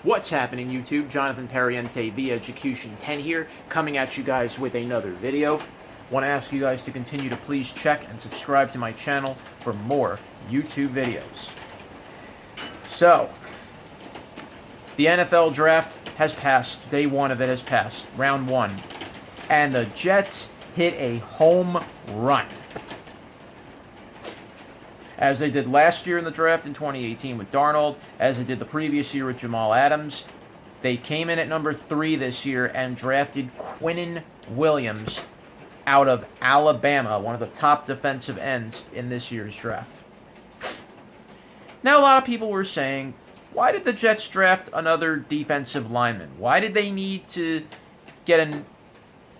What's happening, YouTube? Jonathan Pariente, the Execution 10 here, coming at you guys with another video. Want to ask you guys to continue to please check and subscribe to my channel for more YouTube videos. So, the NFL draft has passed. Day one of it has passed. Round one. And the Jets hit a home run, as they did last year in the draft in 2018 with Darnold, as they did the previous year with Jamal Adams. They came in at number 3 this year and drafted Quinnen Williams out of Alabama, one of the top defensive ends in this year's draft. Now, a lot of people were saying, why did the Jets draft another defensive lineman? Why did they need to get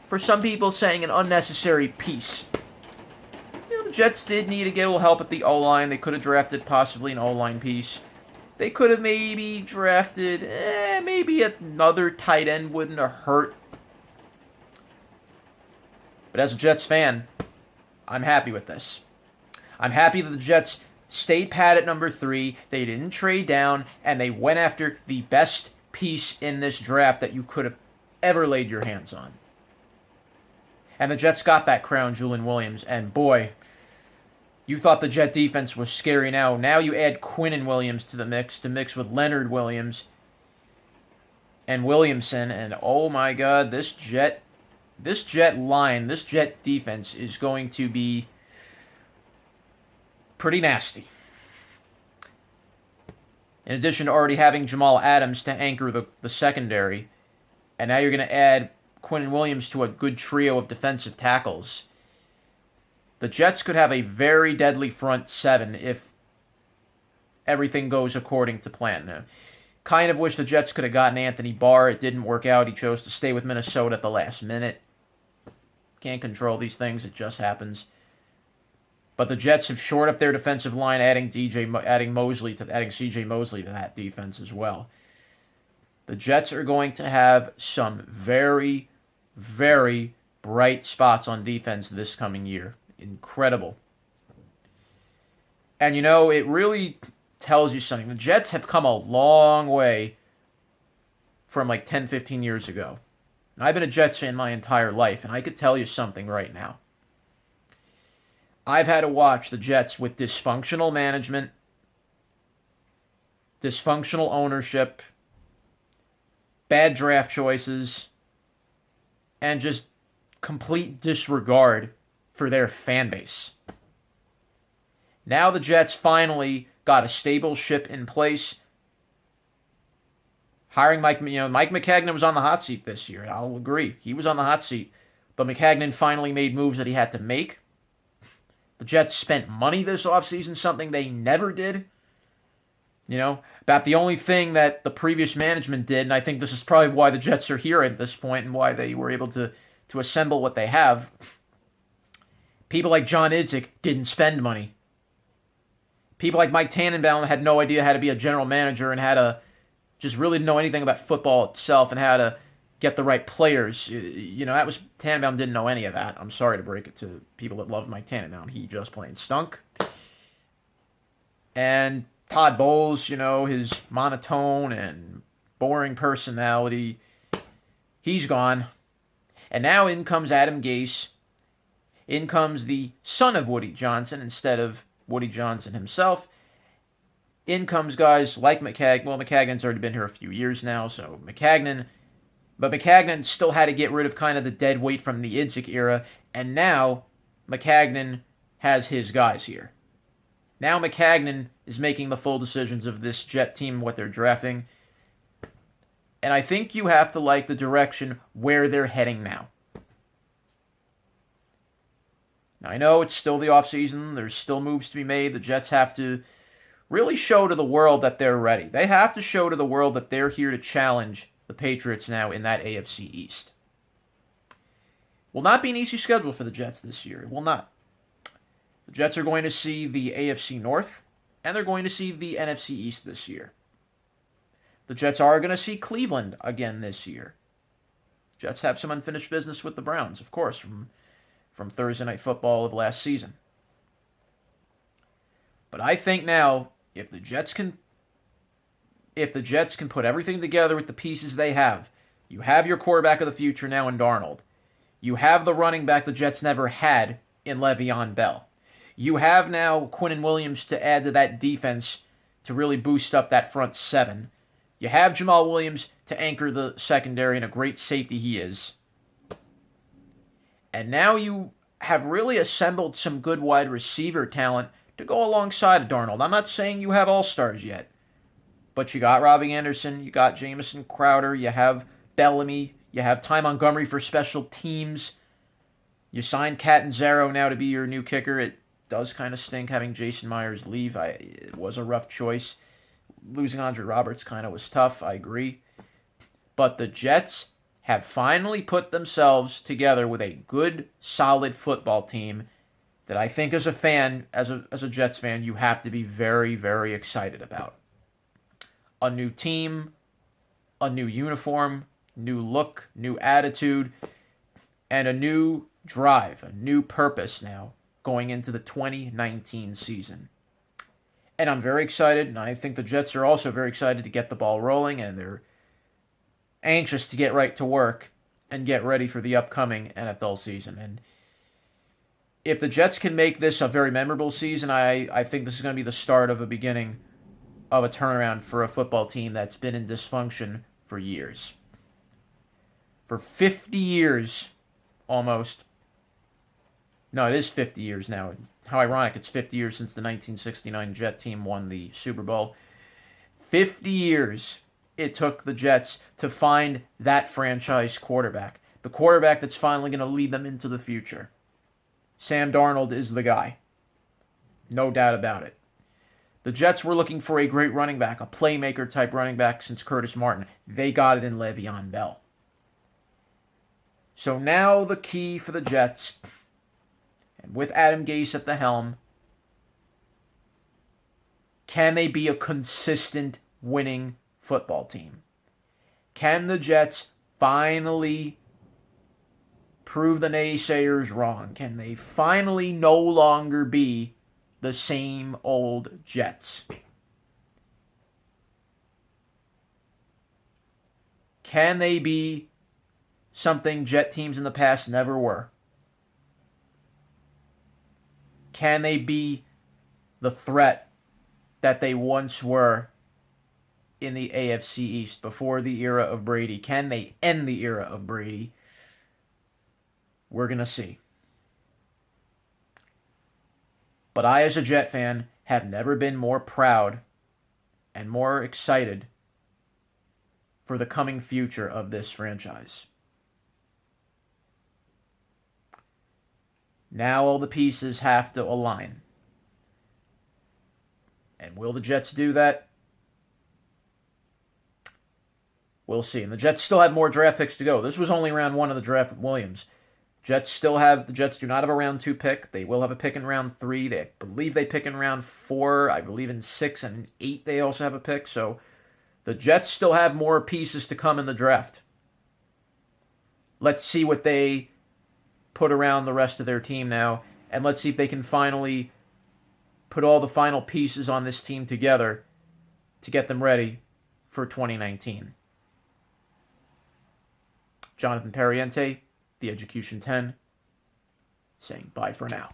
for some people saying, an unnecessary piece? Jets did need to get a little help at the O-line. They could have drafted possibly an O-line piece. They could have maybe drafted, maybe another tight end wouldn't have hurt. But as a Jets fan, I'm happy with this. I'm happy that the Jets stayed pat at number 3. They didn't trade down, and they went after the best piece in this draft that you could have ever laid your hands on. And the Jets got that crown, Julian Williams, and boy, you thought the Jet defense was scary. Now you add Quinnen Williams to mix with Leonard Williams and Williamson, and oh my God, this Jet line, this Jet defense is going to be pretty nasty. In addition to already having Jamal Adams to anchor the secondary, and now you're going to add Quinnen Williams to a good trio of defensive tackles. The Jets could have a very deadly front 7 if everything goes according to plan. Kind of wish the Jets could have gotten Anthony Barr. It didn't work out. He chose to stay with Minnesota at the last minute. Can't control these things. It just happens. But the Jets have shored up their defensive line, adding CJ Mosley to that defense as well. The Jets are going to have some very, very bright spots on defense this coming year. Incredible. And it really tells you something. The Jets have come a long way from like 10, 15 years ago. And I've been a Jets fan my entire life, and I could tell you something right now. I've had to watch the Jets with dysfunctional management, dysfunctional ownership, bad draft choices, and just complete disregard for their fan base. Now the Jets finally got a stable ship in place. Hiring Mike Maccagnan was on the hot seat this year. I'll agree. He was on the hot seat. But Maccagnan finally made moves that he had to make. The Jets spent money this offseason, something they never did. About the only thing that the previous management did, and I think this is probably why the Jets are here at this point and why they were able to assemble what they have. People like John Idzik didn't spend money. People like Mike Tannenbaum had no idea how to be a general manager and how to just really know anything about football itself and how to get the right players. Tannenbaum didn't know any of that. I'm sorry to break it to people that love Mike Tannenbaum. He just plain stunk. And Todd Bowles, his monotone and boring personality, he's gone. And now in comes Adam Gase. In comes the son of Woody Johnson instead of Woody Johnson himself. In comes guys like Maccagnan. Well, Maccagnan's already been here a few years now, so Maccagnan. But Maccagnan still had to get rid of kind of the dead weight from the Idzik era, and now Maccagnan has his guys here. Now Maccagnan is making the full decisions of this Jet team, what they're drafting. And I think you have to like the direction where they're heading now. Now, I know it's still the offseason. There's still moves to be made. The Jets have to really show to the world that they're ready. They have to show to the world that they're here to challenge the Patriots now in that AFC East. Will not be an easy schedule for the Jets this year. It will not. The Jets are going to see the AFC North, and they're going to see the NFC East this year. The Jets are going to see Cleveland again this year. Jets have some unfinished business with the Browns, of course, from Thursday Night Football of last season. But I think now, if the Jets can if the Jets can put everything together with the pieces they have, you have your quarterback of the future now in Darnold. You have the running back the Jets never had in Le'Veon Bell. You have now Quinnen Williams to add to that defense to really boost up that front seven. You have Jamal Williams to anchor the secondary, and a great safety he is. And now you have really assembled some good wide receiver talent to go alongside of Darnold. I'm not saying you have all-stars yet, but you got Robbie Anderson, you got Jamison Crowder, you have Bellamy, you have Ty Montgomery for special teams. You signed Catanzaro now to be your new kicker. It does kind of stink having Jason Myers leave. It was a rough choice. Losing Andre Roberts kind of was tough, I agree. But the Jets have finally put themselves together with a good, solid football team that I think as a fan, as a Jets fan, you have to be very, very excited about. A new team, a new uniform, new look, new attitude, and a new drive, a new purpose now going into the 2019 season. And I'm very excited, and I think the Jets are also very excited to get the ball rolling, and they're anxious to get right to work and get ready for the upcoming NFL season. And if the Jets can make this a very memorable season, I think this is going to be the start of a beginning of a turnaround for a football team that's been in dysfunction for years. For 50 years, almost. No, it is 50 years now. How ironic, it's 50 years since the 1969 Jet team won the Super Bowl. 50 years it took the Jets to find that franchise quarterback. The quarterback that's finally going to lead them into the future. Sam Darnold is the guy. No doubt about it. The Jets were looking for a great running back, a playmaker type running back since Curtis Martin. They got it in Le'Veon Bell. So now the key for the Jets, and with Adam Gase at the helm, can they be a consistent winning football team? Can the Jets finally prove the naysayers wrong? Can they finally no longer be the same old Jets? Can they be something Jet teams in the past never were? Can they be the threat that they once were in the AFC East before the era of Brady? Can they end the era of Brady? We're going to see. But I, as a Jet fan, have never been more proud and more excited for the coming future of this franchise. Now all the pieces have to align. And will the Jets do that? We'll see. And the Jets still have more draft picks to go. This was only round 1 of the draft with Williams. The Jets do not have a round 2 pick. They will have a pick in round 3. I believe they pick in round 4. I believe in 6 and 8 they also have a pick. So the Jets still have more pieces to come in the draft. Let's see what they put around the rest of their team now, and let's see if they can finally put all the final pieces on this team together to get them ready for 2019. Jonathan Pariente, The Education 10, saying bye for now.